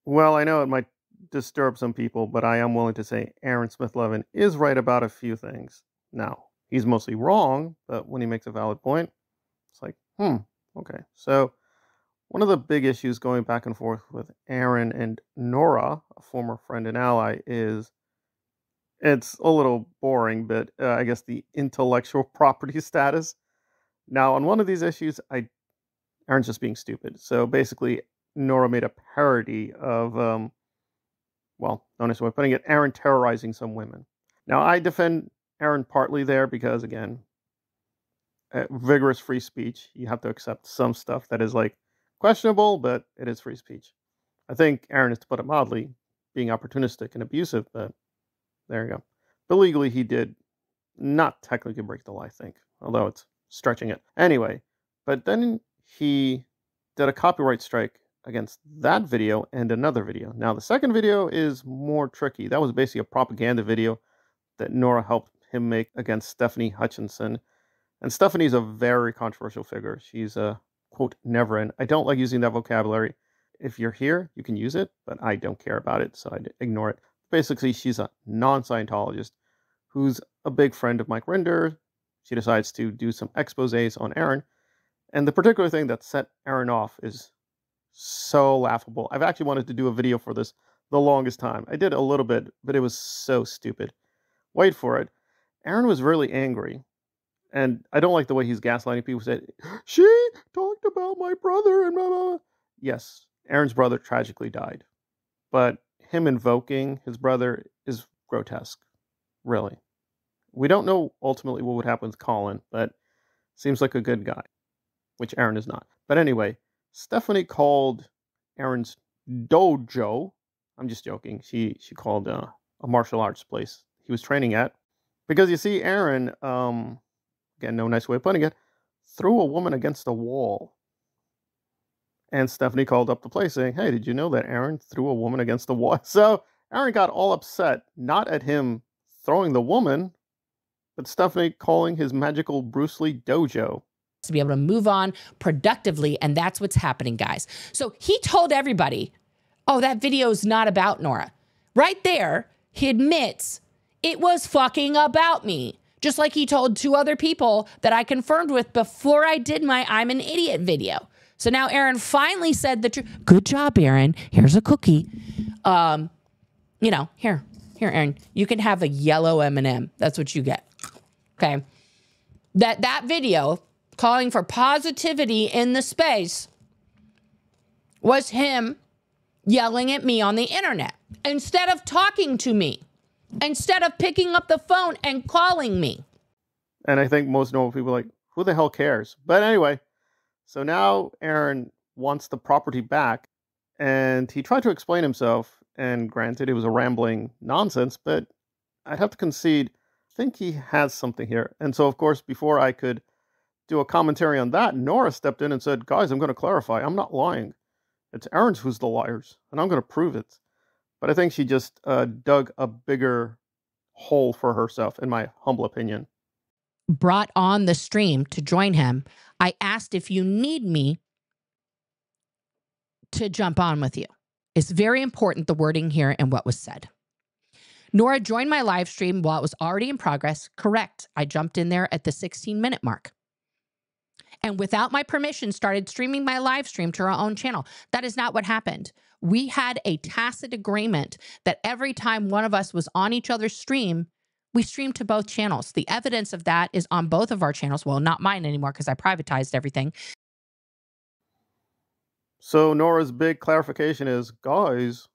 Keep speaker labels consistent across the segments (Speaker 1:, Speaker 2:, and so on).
Speaker 1: Well, I know it might disturb some people, but I am willing to say Aaron Smith Levin is right about a few things. Now, he's mostly wrong, but when he makes a valid point, it's like, okay. So, one of the big issues going back and forth with Aaron and Nora, a former friend and ally, is it's a little boring, but I guess the intellectual property status. Now, on one of these issues, Aaron's just being stupid. So basically, Nora made a parody of well, no nice way of putting it, Aaron terrorizing some women. Now, I defend Aaron partly there because, again, vigorous free speech. You have to accept some stuff that is like questionable, but it is free speech. I think Aaron is, to put it mildly, being opportunistic and abusive, but there you go. But legally, he did not technically break the law, I think, although it's stretching it. Anyway, but then he did a copyright strike against that video and another video. Now, the second video is more tricky. That was basically a propaganda video that Nora helped him make against Stephanie Hutchinson. And Stephanie's a very controversial figure. She's a, quote, never end. I don't like using that vocabulary. If you're here, you can use it, but I don't care about it, so I ignore it. Basically, she's a non-Scientologist who's a big friend of Mike Rinder. She decides to do some exposés on Aaron. And the particular thing that set Aaron off is so laughable. I've actually wanted to do a video for this the longest time. I did a little bit, but it was so stupid. Wait for it. Aaron was really angry. And I don't like the way he's gaslighting people. Said, she talked about my brother and blah, blah, blah. Yes, Aaron's brother tragically died. But him invoking his brother is grotesque. Really. We don't know ultimately what would happen with Colin, but seems like a good guy, which Aaron is not. But anyway, Stephanie called Aaron's dojo. I'm just joking. She called a martial arts place he was training at. Because you see, Aaron, again, no nice way of putting it, threw a woman against a wall. And Stephanie called up the place saying, hey, did you know that Aaron threw a woman against the wall? So Aaron got all upset, not at him throwing the woman, but Stephanie calling his magical Bruce Lee dojo.
Speaker 2: To be able to move on productively, and that's what's happening, guys. So he told everybody, oh, that video's not about Nora. Right there, he admits it was fucking about me. Just like he told two other people that I confirmed with before I did my I'm an Idiot video. So now Aaron finally said the truth. Good job, Aaron. Here's a cookie. You know, here, Aaron. You can have a yellow M&M. That's what you get. Okay. That video calling for positivity in the space was him yelling at me on the internet instead of talking to me, instead of picking up the phone and calling me.
Speaker 1: And I think most normal people are like, who the hell cares? But anyway, so now Aaron wants the property back, and he tried to explain himself, and granted, it was a rambling nonsense, but I'd have to concede, I think he has something here. And so, of course, before I could do a commentary on that, Nora stepped in and said, guys, I'm going to clarify. I'm not lying. It's Aaron's who's the liars, and I'm going to prove it. But I think she just dug a bigger hole for herself, in my humble opinion.
Speaker 2: Brought on the stream to join him. I asked if you need me to jump on with you. It's very important, the wording here and what was said. Nora joined my live stream while it was already in progress. Correct. I jumped in there at the 16-minute mark. And without my permission, started streaming my live stream to our own channel. That is not what happened. We had a tacit agreement that every time one of us was on each other's stream, we streamed to both channels. The evidence of that is on both of our channels. Well, not mine anymore because I privatized everything.
Speaker 1: So Nora's big clarification is, guys,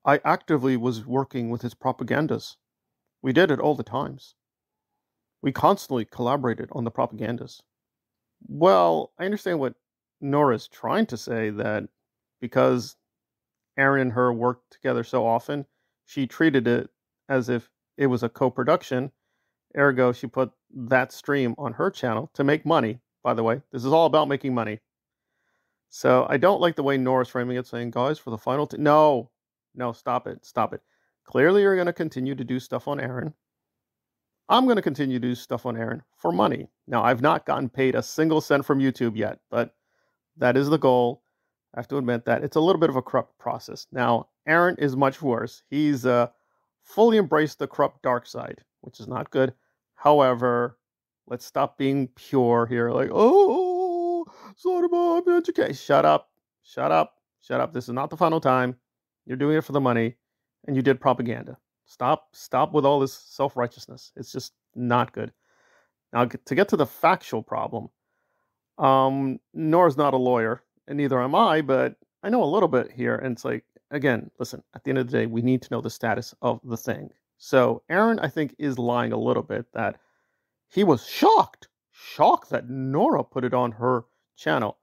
Speaker 1: I actively was working with his propagandas. We did it all the times. We constantly collaborated on the propagandas. Well, I understand what Nora's trying to say, that because Aaron and her worked together so often, she treated it as if it was a co-production. Ergo, she put that stream on her channel to make money. By the way, this is all about making money. So I don't like the way Nora's framing it, saying, guys, for the final... No, stop it. Clearly, you're going to continue to do stuff on Aaron. I'm going to continue to do stuff on Aaron for money. Now, I've not gotten paid a single cent from YouTube yet, but that is the goal. I have to admit that it's a little bit of a corrupt process. Now, Aaron is much worse. He's fully embraced the corrupt dark side, which is not good. However, let's stop being pure here. Like, oh, Sotomayor, education. Shut up. Shut up. Shut up. This is not the final time. You're doing it for the money, and you did propaganda. Stop with all this self-righteousness. It's just not good. Now, to get to the factual problem, Nora's not a lawyer, and neither am I, but I know a little bit here, and it's like, again, listen, at the end of the day, we need to know the status of the thing. So Aaron, I think, is lying a little bit that he was shocked that Nora put it on her channel.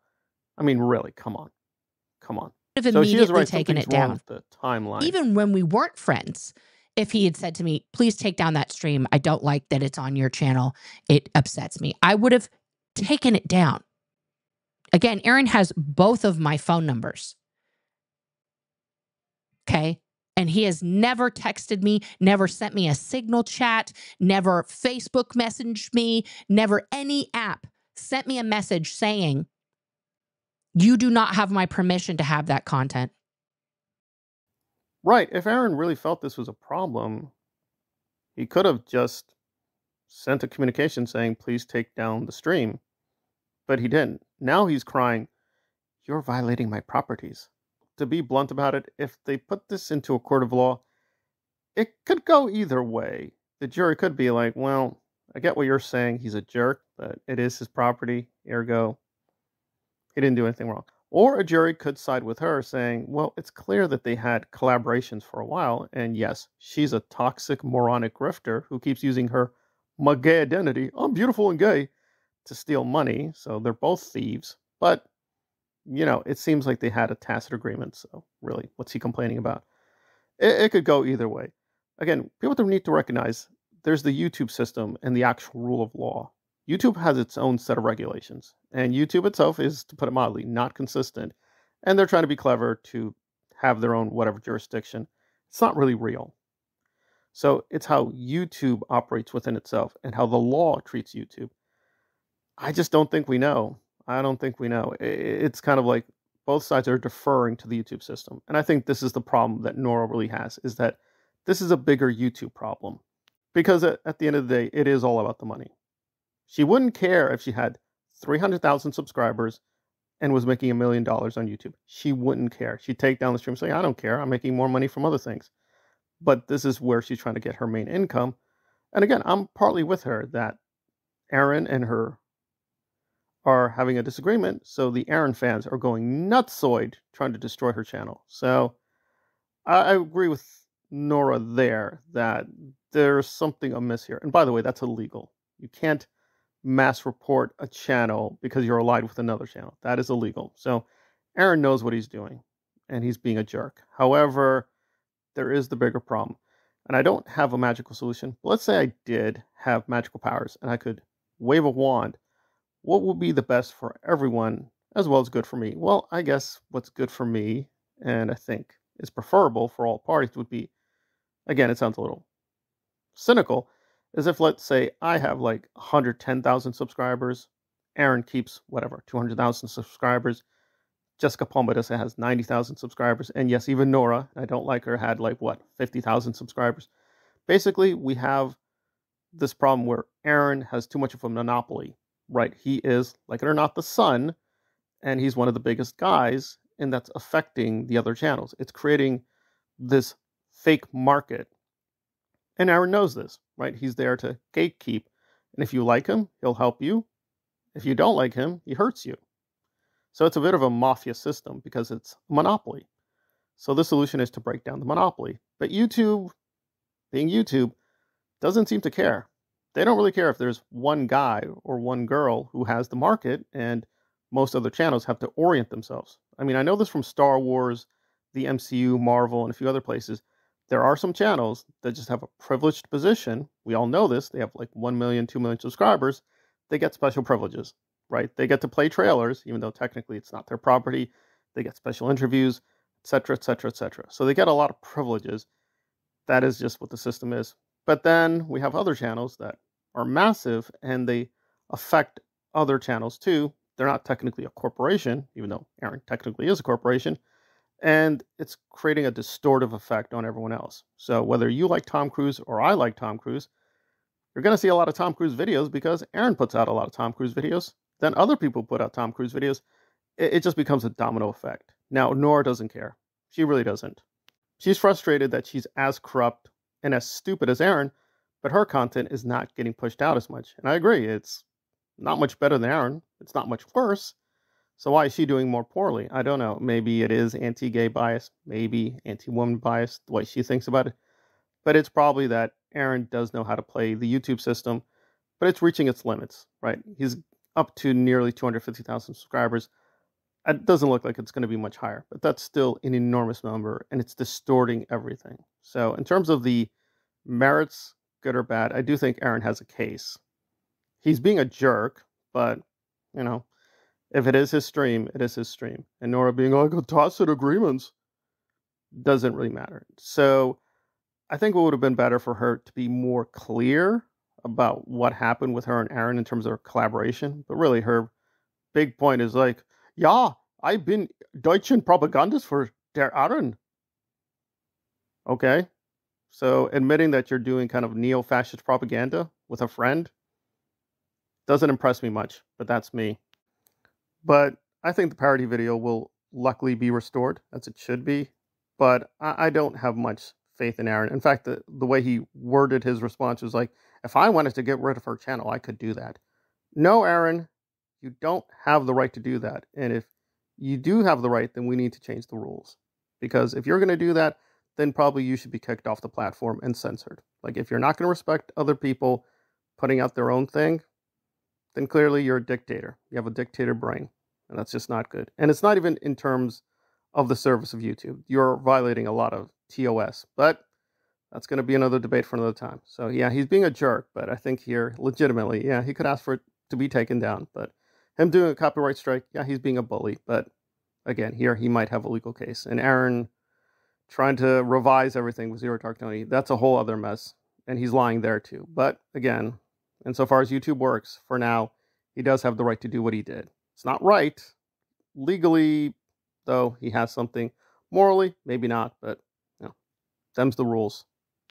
Speaker 1: I mean, really, come on.
Speaker 2: Have
Speaker 1: So she is
Speaker 2: immediately
Speaker 1: right,
Speaker 2: taken
Speaker 1: something's
Speaker 2: it
Speaker 1: wrong
Speaker 2: down.
Speaker 1: with the timeline.
Speaker 2: Even when we weren't friends, if he had said to me, please take down that stream, I don't like that it's on your channel, it upsets me, I would have taken it down. Again, Aaron has both of my phone numbers. Okay? And he has never texted me, never sent me a signal chat, never Facebook messaged me, never any app sent me a message saying, you do not have my permission to have that content.
Speaker 1: Right. If Aaron really felt this was a problem, he could have just sent a communication saying, please take down the stream. But he didn't. Now he's crying, you're violating my properties. To be blunt about it, if they put this into a court of law, it could go either way. The jury could be like, well, I get what you're saying. He's a jerk, but it is his property. Ergo, he didn't do anything wrong. Or a jury could side with her saying, well, it's clear that they had collaborations for a while. And yes, she's a toxic, moronic grifter who keeps using her gay identity, I'm beautiful and gay, to steal money. So they're both thieves. But, you know, it seems like they had a tacit agreement. So really, what's he complaining about? It could go either way. Again, people need to recognize there's the YouTube system and the actual rule of law. YouTube has its own set of regulations, and YouTube itself is, to put it mildly, not consistent, and they're trying to be clever to have their own whatever jurisdiction. It's not really real. So it's how YouTube operates within itself and how the law treats YouTube. I just don't think we know. I don't think we know. It's kind of like both sides are deferring to the YouTube system. And I think this is the problem that Nora really has, is that this is a bigger YouTube problem. Because at the end of the day, it is all about the money. She wouldn't care if she had 300,000 subscribers and was making $1 million on YouTube. She wouldn't care. She'd take down the stream and say, I don't care. I'm making more money from other things. But this is where she's trying to get her main income. And again, I'm partly with her that Aaron and her are having a disagreement. So the Aaron fans are going nutsoid trying to destroy her channel. So I agree with Nora there that there's something amiss here. And by the way, that's illegal. You can't mass report a channel because you're allied with another channel. That is illegal. So Aaron knows what he's doing, and he's being a jerk. However, there is the bigger problem. And I don't have a magical solution. But let's say I did have magical powers and I could wave a wand. What would be the best for everyone as well as good for me? Well, I guess what's good for me, and I think is preferable for all parties, would be, again, it sounds a little cynical, is if, let's say, I have like 110,000 subscribers, Aaron keeps, 200,000 subscribers, Jessica Pombadissa has 90,000 subscribers, and yes, even Nora, I don't like her, had 50,000 subscribers. Basically, we have this problem where Aaron has too much of a monopoly, right? He is, like it or not, the sun, and he's one of the biggest guys, and that's affecting the other channels. It's creating this fake market. And Aaron knows this, right? He's there to gatekeep. And if you like him, he'll help you. If you don't like him, he hurts you. So it's a bit of a mafia system because it's a monopoly. So the solution is to break down the monopoly. But YouTube, being YouTube, doesn't seem to care. They don't really care if there's one guy or one girl who has the market, and most other channels have to orient themselves. I mean, I know this from Star Wars, the MCU, Marvel, and a few other places. There are some channels that just have a privileged position. We all know this. They have 1 million, 2 million subscribers. They get special privileges, right? They get to play trailers, even though technically it's not their property. They get special interviews, etc., etc., etc. So they get a lot of privileges. That is just what the system is. But then we have other channels that are massive and they affect other channels too they're not technically a corporation, even though Aaron technically is a corporation, and it's creating a distortive effect on everyone else. So whether you like Tom Cruise or I like Tom Cruise, you're going to see a lot of Tom Cruise videos because Aaron puts out a lot of Tom Cruise videos. Then other people put out Tom Cruise videos. It just becomes a domino effect. Now, Nora doesn't care. She really doesn't. She's frustrated that she's as corrupt and as stupid as Aaron, but her content is not getting pushed out as much. And I agree, it's not much better than Aaron. It's not much worse. So why is she doing more poorly? I don't know. Maybe it is anti-gay bias, maybe anti-woman bias, the way she thinks about it. But it's probably that Aaron does know how to play the YouTube system, but it's reaching its limits, right? He's up to nearly 250,000 subscribers. It doesn't look like it's going to be much higher, but that's still an enormous number, and it's distorting everything. So in terms of the merits, good or bad, I do think Aaron has a case. He's being a jerk, but, if it is his stream, it is his stream. And Nora being like, tacit agreements doesn't really matter. So I think it would have been better for her to be more clear about what happened with her and Aaron in terms of their collaboration. But really, her big point is like, yeah, I've been Deutschen Propagandist for der Aaron. Okay. So admitting that you're doing kind of neo-fascist propaganda with a friend doesn't impress me much, but that's me. But I think the parody video will luckily be restored, as it should be. But I don't have much faith in Aaron. In fact, the way he worded his response was like, if I wanted to get rid of her channel, I could do that. No, Aaron, you don't have the right to do that. And if you do have the right, then we need to change the rules. Because if you're going to do that, then probably you should be kicked off the platform and censored. Like, if you're not going to respect other people putting out their own thing, then clearly you're a dictator. You have a dictator brain, and that's just not good. And it's not even in terms of the service of YouTube. You're violating a lot of TOS, but that's going to be another debate for another time. So yeah, he's being a jerk, but I think here, legitimately, yeah, he could ask for it to be taken down, but him doing a copyright strike, yeah, he's being a bully, but again, here he might have a legal case. And Aaron trying to revise everything with Zero Dark 20, that's a whole other mess, and he's lying there too. But again, insofar as YouTube works, for now, he does have the right to do what he did. It's not right. Legally, though, he has something. Morally, maybe not, but, them's the rules.